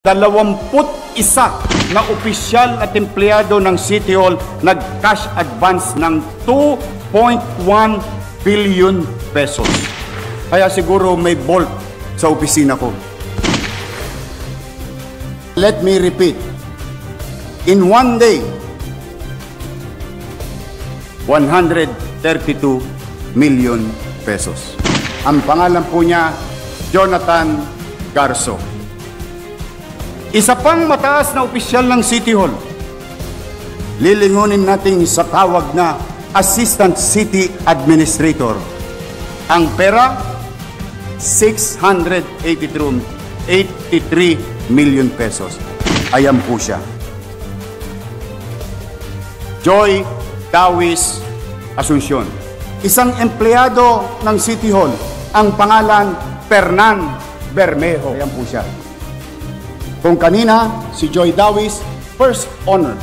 21 na opisyal at empleyado ng City Hall nag-cash advance ng 2.1 billion pesos. Kaya siguro may bolt sa opisina ko. Let me repeat. In one day, 132 million pesos. Ang pangalan po niya, Jonathan Garso. Isa pang mataas na opisyal ng City Hall. Lilingunin natin sa tawag na Assistant City Administrator. Ang pera, 683 million pesos. Ayan po siya. Joy Dawis Asuncion. Isang empleyado ng City Hall. Ang pangalan, Fernan Bermejo. Ayan po siya. Kung kanina, si Joy Dawis, first honor.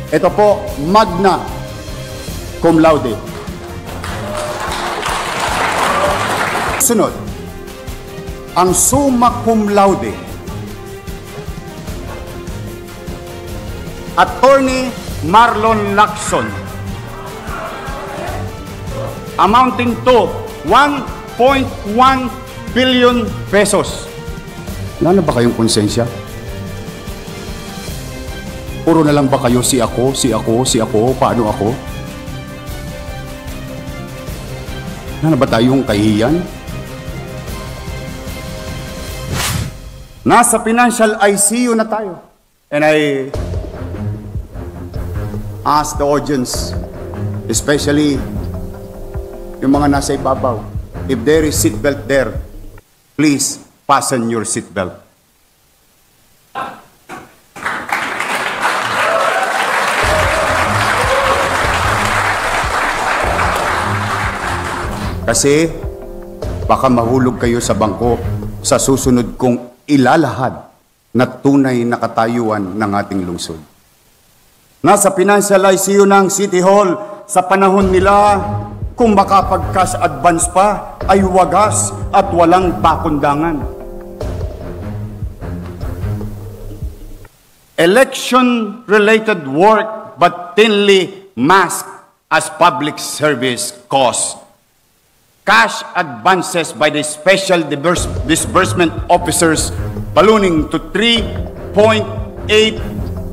Ito po, magna cum laude. Sunod, ang summa cum laude. Attorney Marlon Lacson. Amounting to 1.1 billion pesos. Wala na ba kayong konsensya? Puro na lang ba kayo si ako, paano ako? Wala na ba tayong kahiyan? Nasa financial ICU na tayo. And I ask the audience, especially yung mga nasa ibabaw, if there is seatbelt there, please fasten your seatbelt. Kasi baka mahulog kayo sa bangko sa susunod kong ilalahad na tunay na katayuan ng ating lungsod. Nasa financial ICU ng City Hall sa panahon nila, kung makapag-cash advance pa ay wagas at walang pakundangan. Election-related work but thinly masked as public service costs. Cash advances by the special disbursement officers ballooning to 3.8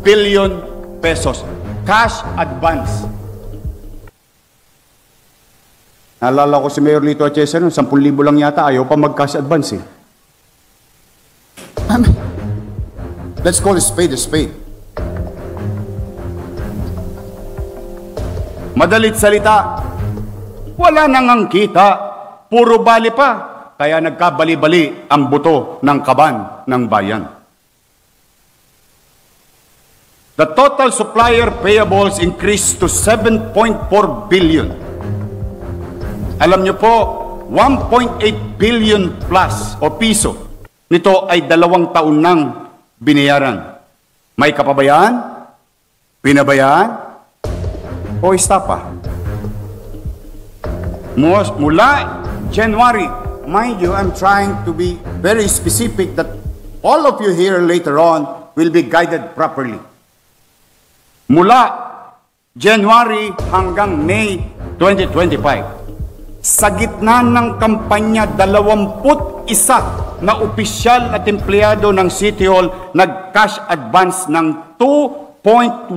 billion pesos. Cash advance. Naalala ko si Mayor Lito Atchesa noon, 10,000 lang yata, ayaw pa mag-cash advance eh. Let's call a spade a spade. Madalit salita, wala nang ang kita, puro bali pa, kaya nagkabali-bali ang buto ng kaban ng bayan. The total supplier payables increased to 7.4 billion. Alam niyo po, 1.8 billion plus o piso nito ay 2 taon nang binayaran. May kapabayaan? Pinabayaan? O istapa? Mula January, mind you, I'm trying to be very specific that all of you here later on will be guided properly. Mula January hanggang May 2025, sa gitna ng kampanya, 21 na opisyal at empleyado ng City Hall nag-cash advance ng 2.1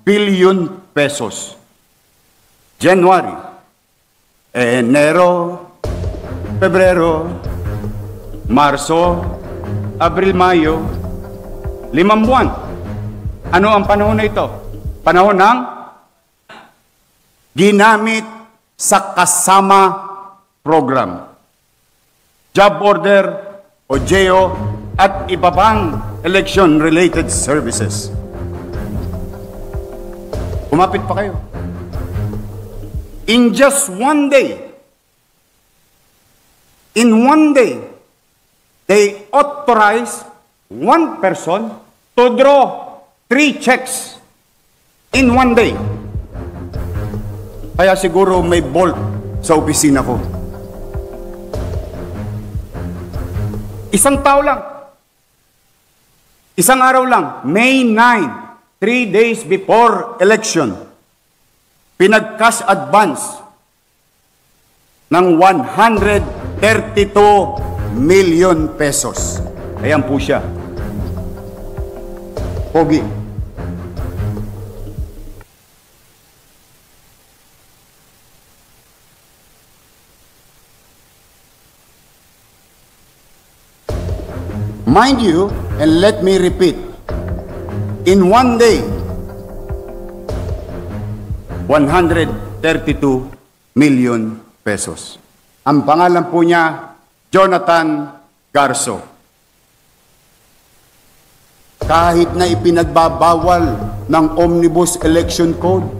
billion pesos. January, Enero, Pebrero, Marso, Abril, Mayo, 5 buwan. Ano ang panahon na ito? Panahon ng ginamit sa kasama program, job order o JO at iba pang election-related services. Kumapit pa kayo. In just one day, they authorize one person to draw 3 checks in one day. Kaya siguro may bolt sa opisina ko. Isang tao lang. Isang araw lang, May 9, 3 days before election, pinag-cash advance ng 132 million pesos. Ayan po siya. Pogi. Mind you, and let me repeat, in one day, 132 million pesos. Ang pangalan po niya, Jonathan Garso. Kahit na ipinagbabawal ng Omnibus Election Code,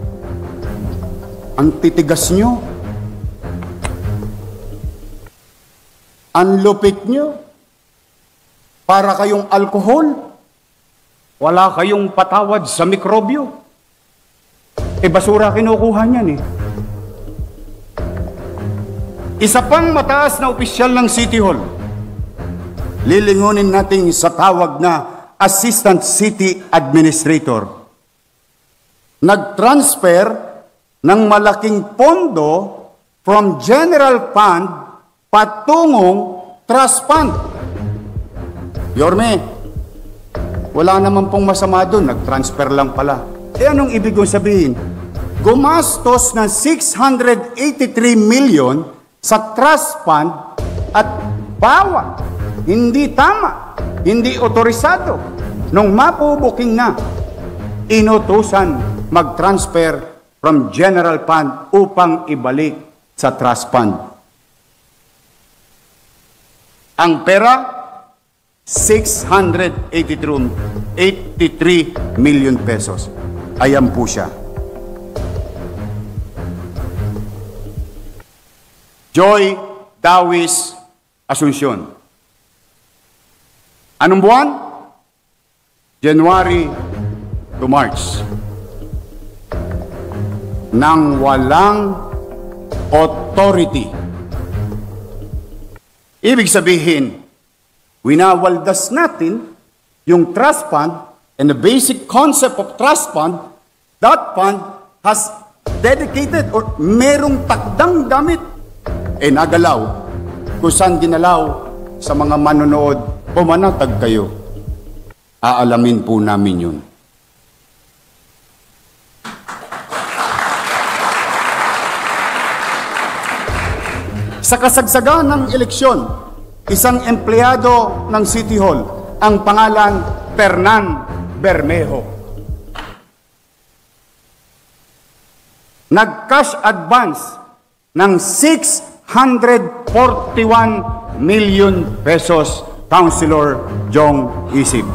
ang titigas nyo, ang lupit nyo, para kayong alkohol, wala kayong patawad sa mikrobyo. Basura kinukuha niyan eh. Isa pang mataas na opisyal ng City Hall, lilingunin natin sa tawag na Assistant City Administrator. Nag-transfer ng malaking pondo from General Fund patungong Trust Fund. Yorme, wala naman pong masama doon, nag-transfer lang pala. Anong ibig kong sabihin? Gumastos ng 683 million sa trust fund at bawat, hindi tama, hindi otorisado. Nung mapubuking na, inutusan mag-transfer from general fund upang ibalik sa trust fund. Ang pera, 683 million pesos. Ayan po siya. Joy Dawis Asuncion. Anong buwan? January to March. Nang walang authority. Ibig sabihin, winawaldas natin yung trust fund and the basic concept of trust fund. That fund has dedicated or merong takdang gamit nagalaw kung saan dinalaw sa mga manonood o manatag kayo. Aalamin po namin yun. Sa kasagsagan ng eleksyon, isang empleyado ng City Hall, ang pangalan Fernan Bermejo, nag-cash advance ng 641 million pesos, Councilor Jong Isip.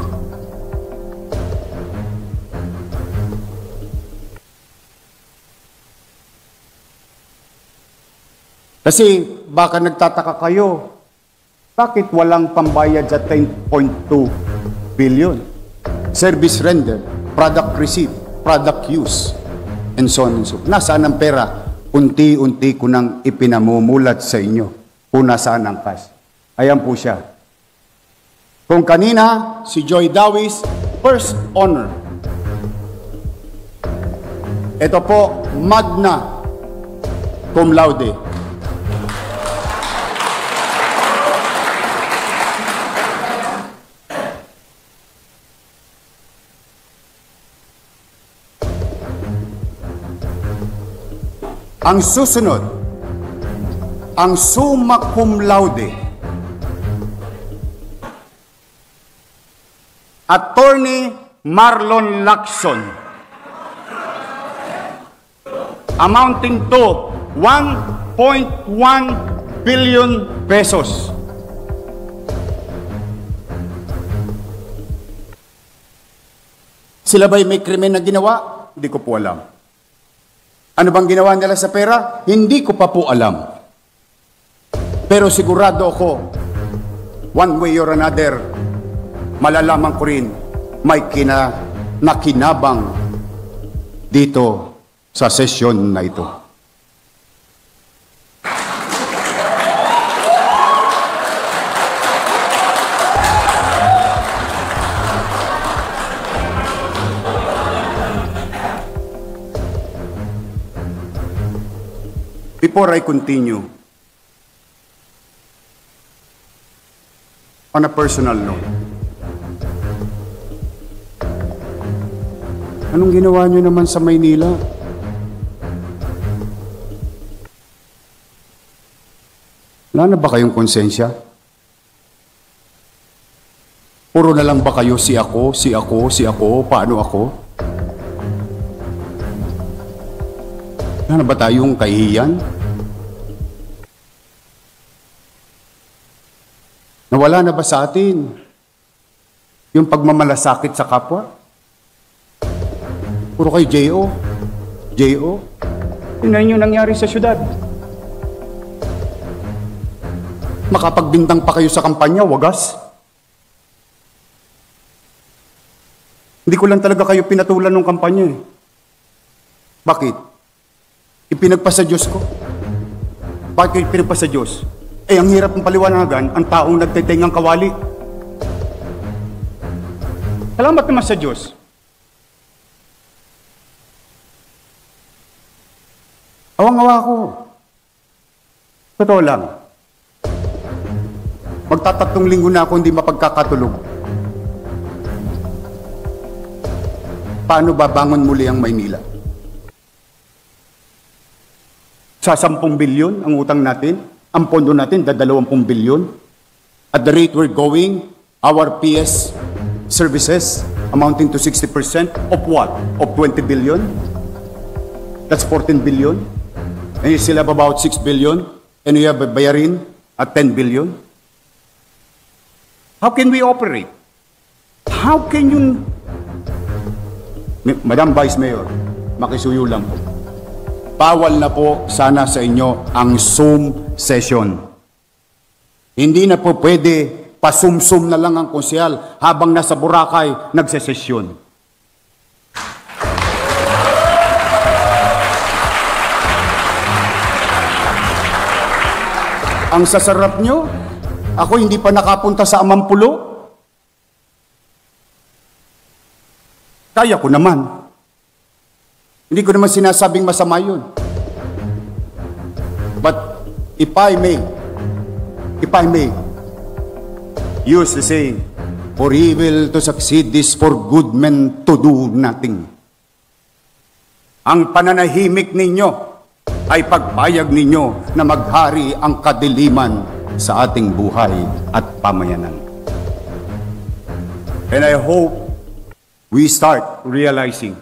Kasi baka nagtataka kayo, bakit walang pambayad sa 10.2 billion? Service render, product receipt, product use, and so on and so forth. Nasaan ang pera? Unti-unti ko nang ipinamumulat sa inyo kung nasaan ang cash. Ayan po siya. Kung kanina, si Joy Dawis, first honor. Ito po, magna cum laude. Ang susunod, ang summa cum laude, Attorney Marlon Lacson, amounting to 1.1 billion pesos. Sila ba'y may krimen na ginawa? Hindi ko po alam. Ano bang ginawa nila sa pera? Hindi ko pa po alam. Pero sigurado ako, one way or another, malalaman ko rin may nakinabang dito sa sesyon na ito. before I continue, on a personal note, anong ginawa nyo naman sa Maynila? Wala na ba kayong konsensya? Puro na lang ba kayo si ako, paano ako? Wala na ba tayong kahihiyan? Nawala na ba sa atin yung pagmamalasakit sa kapwa? Puro kayo J.O. Tingnan nyo nangyari sa syudad. Makapagbintang pa kayo sa kampanya, wagas. Hindi ko lang talaga kayo pinatulan ng kampanya eh. Bakit? Ipinagpa sa Diyos ko. Bakit ipinagpa sa Diyos? Eh, ang hirap ng paliwanagan, ang taong nagtitengang kawali. Salamat naman sa Diyos. Awang-awa ko. Totoo lang. Magtatatlong linggo na ako hindi mapagkakatulog. Paano babangon muli ang Maynila? Sa 10 bilyon ang utang natin, ang pondo natin, 20 bilyon. At the rate we're going, our PS services amounting to 60% of what? Of 20 billion? That's 14 billion. And you still have about 6 billion. And you have a bayarin at 10 billion. How can we operate? How can you... Madam Vice Mayor, makisuyo lang po. Bawal na po sana sa inyo ang Zoom session. Hindi na po pwede pasumsum na lang ang konsyal habang nasa Boracay nagsesesyon. Ang sasarap nyo, ako hindi pa nakapunta sa Amampulo. Kaya ko naman. Hindi ko naman sinasabing masama yun. But if I may use the saying, for evil to succeed is for good men to do nothing. Ang pananahimik ninyo ay pagpayag ninyo na maghari ang kadiliman sa ating buhay at pamayanan. And I hope we start realizing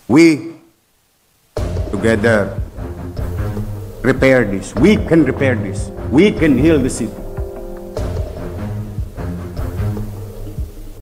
we together repair this. We can repair this. We can heal the city.